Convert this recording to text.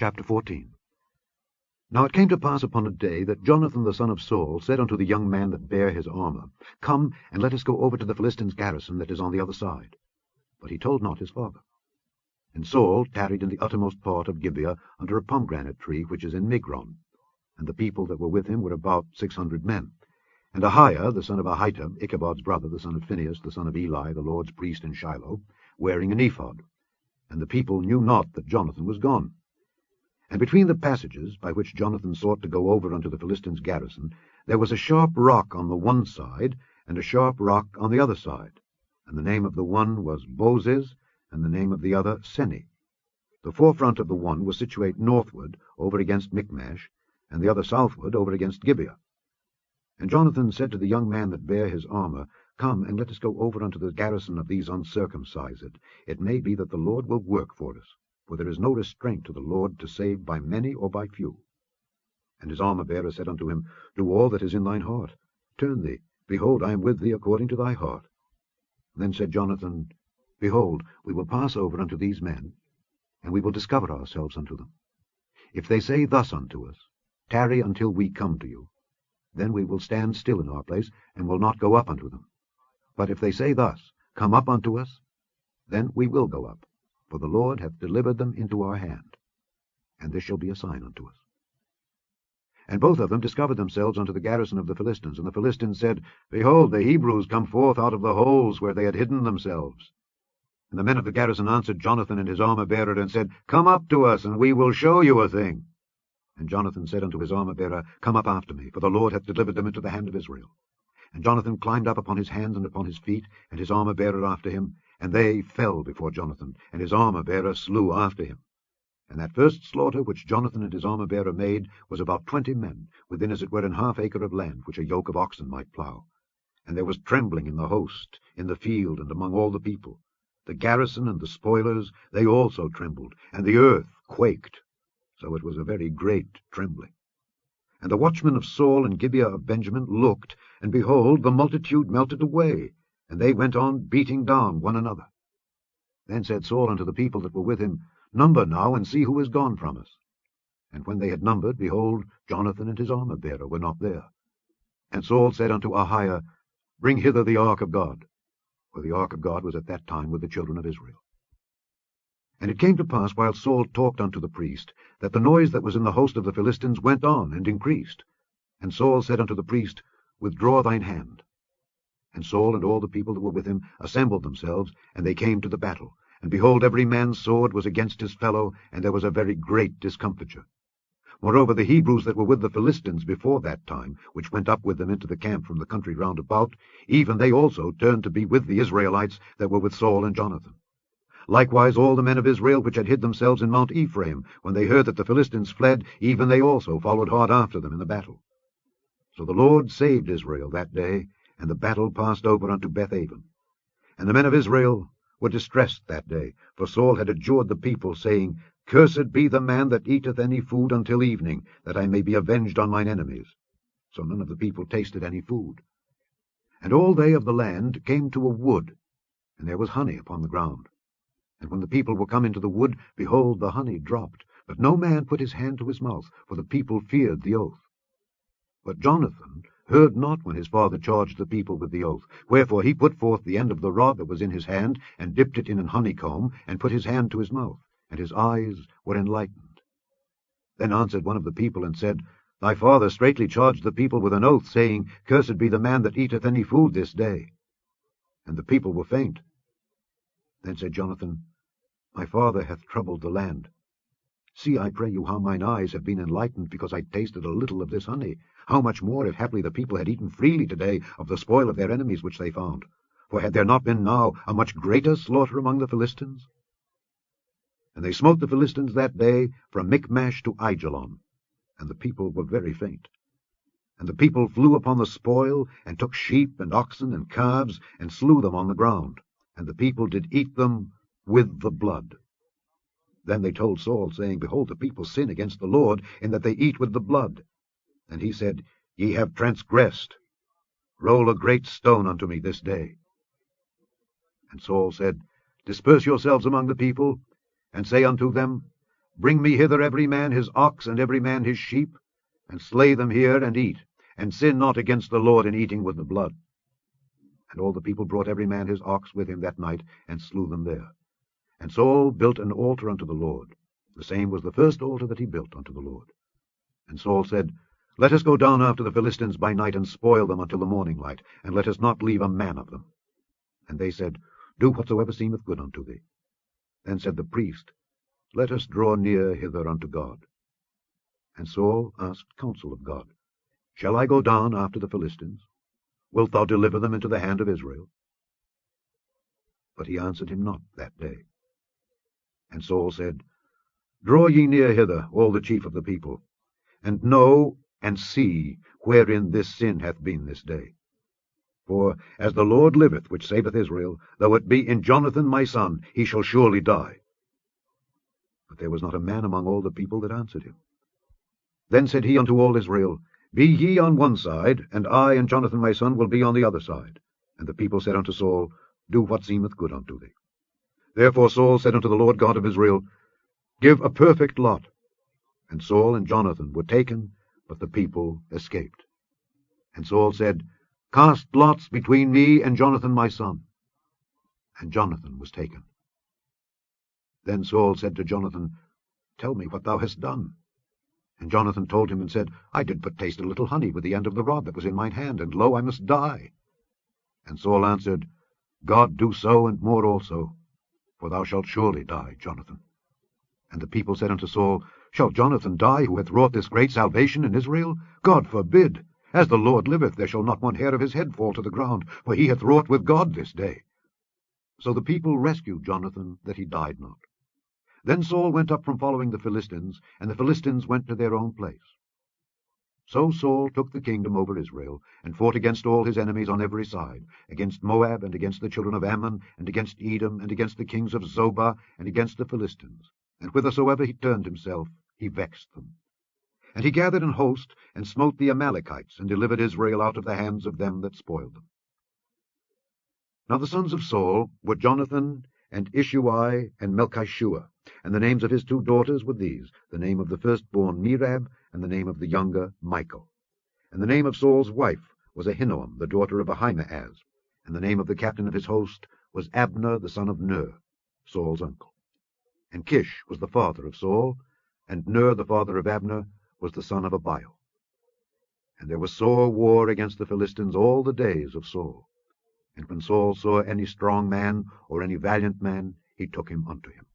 Chapter 14. Now it came to pass upon a day that Jonathan the son of Saul said unto the young man that bare his armour, Come, and let us go over to the Philistines' garrison that is on the other side. But he told not his father. And Saul tarried in the uttermost part of Gibeah under a pomegranate tree which is in Migron. And the people that were with him were about 600 men. And Ahiah the son of Ahitub, Ichabod's brother, the son of Phinehas, the son of Eli, the Lord's priest in Shiloh, wearing an ephod. And the people knew not that Jonathan was gone. And between the passages by which Jonathan sought to go over unto the Philistines' garrison, there was a sharp rock on the one side, and a sharp rock on the other side. And the name of the one was Bozez, and the name of the other Seni. The forefront of the one was situate northward, over against Michmash, and the other southward, over against Gibeah. And Jonathan said to the young man that bare his armour, Come, and let us go over unto the garrison of these uncircumcised. It may be that the Lord will work for us. For there is no restraint to the Lord to save by many or by few. And his armour-bearer said unto him, Do all that is in thine heart. Turn thee, behold, I am with thee according to thy heart. Then said Jonathan, Behold, we will pass over unto these men, and we will discover ourselves unto them. If they say thus unto us, Tarry until we come to you, then we will stand still in our place, and will not go up unto them. But if they say thus, Come up unto us, then we will go up. For the Lord hath delivered them into our hand, and this shall be a sign unto us. And both of them discovered themselves unto the garrison of the Philistines. And the Philistines said, Behold, the Hebrews come forth out of the holes where they had hidden themselves. And the men of the garrison answered Jonathan and his armour-bearer, and said, Come up to us, and we will show you a thing. And Jonathan said unto his armour-bearer, Come up after me, for the Lord hath delivered them into the hand of Israel. And Jonathan climbed up upon his hands and upon his feet, and his armour-bearer after him. And they fell before Jonathan, and his armour-bearer slew after him. And that first slaughter which Jonathan and his armour-bearer made was about 20 men, within as it were an half acre of land, which a yoke of oxen might plough. And there was trembling in the host, in the field, and among all the people. The garrison and the spoilers, they also trembled, and the earth quaked. So it was a very great trembling. And the watchmen of Saul and Gibeah of Benjamin looked, and behold, the multitude melted away, and they went on beating down one another. Then said Saul unto the people that were with him, Number now, and see who is gone from us. And when they had numbered, behold, Jonathan and his armour-bearer were not there. And Saul said unto Ahiah, Bring hither the ark of God. For the ark of God was at that time with the children of Israel. And it came to pass, while Saul talked unto the priest, that the noise that was in the host of the Philistines went on and increased. And Saul said unto the priest, Withdraw thine hand. And Saul and all the people that were with him assembled themselves, and they came to the battle. And behold, every man's sword was against his fellow, and there was a very great discomfiture. Moreover, the Hebrews that were with the Philistines before that time, which went up with them into the camp from the country round about, even they also turned to be with the Israelites that were with Saul and Jonathan. Likewise all the men of Israel which had hid themselves in Mount Ephraim, when they heard that the Philistines fled, even they also followed hard after them in the battle. So the Lord saved Israel that day, and the battle passed over unto Bethaven. And the men of Israel were distressed that day, for Saul had adjured the people, saying, Cursed be the man that eateth any food until evening, that I may be avenged on mine enemies. So none of the people tasted any food. And all they of the land came to a wood, and there was honey upon the ground. And when the people were come into the wood, behold, the honey dropped, but no man put his hand to his mouth, for the people feared the oath. But Jonathan heard not when his father charged the people with the oath. Wherefore he put forth the end of the rod that was in his hand, and dipped it in an honeycomb, and put his hand to his mouth, and his eyes were enlightened. Then answered one of the people, and said, Thy father straitly charged the people with an oath, saying, Cursed be the man that eateth any food this day. And the people were faint. Then said Jonathan, My father hath troubled the land. See, I pray you, how mine eyes have been enlightened, because I tasted a little of this honey. How much more, if haply the people had eaten freely today of the spoil of their enemies which they found? For had there not been now a much greater slaughter among the Philistines? And they smote the Philistines that day from Michmash to Aijalon, and the people were very faint. And the people flew upon the spoil, and took sheep and oxen and calves, and slew them on the ground. And the people did eat them with the blood. Then they told Saul, saying, Behold, the people sin against the Lord, in that they eat with the blood. And he said, Ye have transgressed. Roll a great stone unto me this day. And Saul said, Disperse yourselves among the people, and say unto them, Bring me hither every man his ox, and every man his sheep, and slay them here, and eat, and sin not against the Lord in eating with the blood. And all the people brought every man his ox with him that night, and slew them there. And Saul built an altar unto the Lord. The same was the first altar that he built unto the Lord. And Saul said, Let us go down after the Philistines by night, and spoil them until the morning light, and let us not leave a man of them. And they said, Do whatsoever seemeth good unto thee. Then said the priest, Let us draw near hither unto God. And Saul asked counsel of God, Shall I go down after the Philistines? Wilt thou deliver them into the hand of Israel? But he answered him not that day. And Saul said, Draw ye near hither, all the chief of the people, and know and see wherein this sin hath been this day. For as the Lord liveth, which saveth Israel, though it be in Jonathan my son, he shall surely die. But there was not a man among all the people that answered him. Then said he unto all Israel, Be ye on one side, and I and Jonathan my son will be on the other side. And the people said unto Saul, Do what seemeth good unto thee. Therefore Saul said unto the Lord God of Israel, Give a perfect lot. And Saul and Jonathan were taken, but the people escaped. And Saul said, Cast lots between me and Jonathan my son. And Jonathan was taken. Then Saul said to Jonathan, Tell me what thou hast done. And Jonathan told him, and said, I did but taste a little honey with the end of the rod that was in mine hand, and lo, I must die. And Saul answered, God do so, and more also, for thou shalt surely die, Jonathan. And the people said unto Saul, Shall Jonathan die, who hath wrought this great salvation in Israel? God forbid! As the Lord liveth, there shall not one hair of his head fall to the ground, for he hath wrought with God this day. So the people rescued Jonathan, that he died not. Then Saul went up from following the Philistines, and the Philistines went to their own place. So Saul took the kingdom over Israel, and fought against all his enemies on every side, against Moab, and against the children of Ammon, and against Edom, and against the kings of Zobah, and against the Philistines. And whithersoever he turned himself, he vexed them. And he gathered an host, and smote the Amalekites, and delivered Israel out of the hands of them that spoiled them. Now the sons of Saul were Jonathan, and Ishuai, and Melchishua, and the names of his two daughters were these, the name of the firstborn Merab, and the name of the younger Michal. And the name of Saul's wife was Ahinoam, the daughter of Ahimaaz, and the name of the captain of his host was Abner the son of Ner, Saul's uncle. And Kish was the father of Saul, and Ner the father of Abner was the son of Abiel. And there was sore war against the Philistines all the days of Saul. And when Saul saw any strong man or any valiant man, he took him unto him.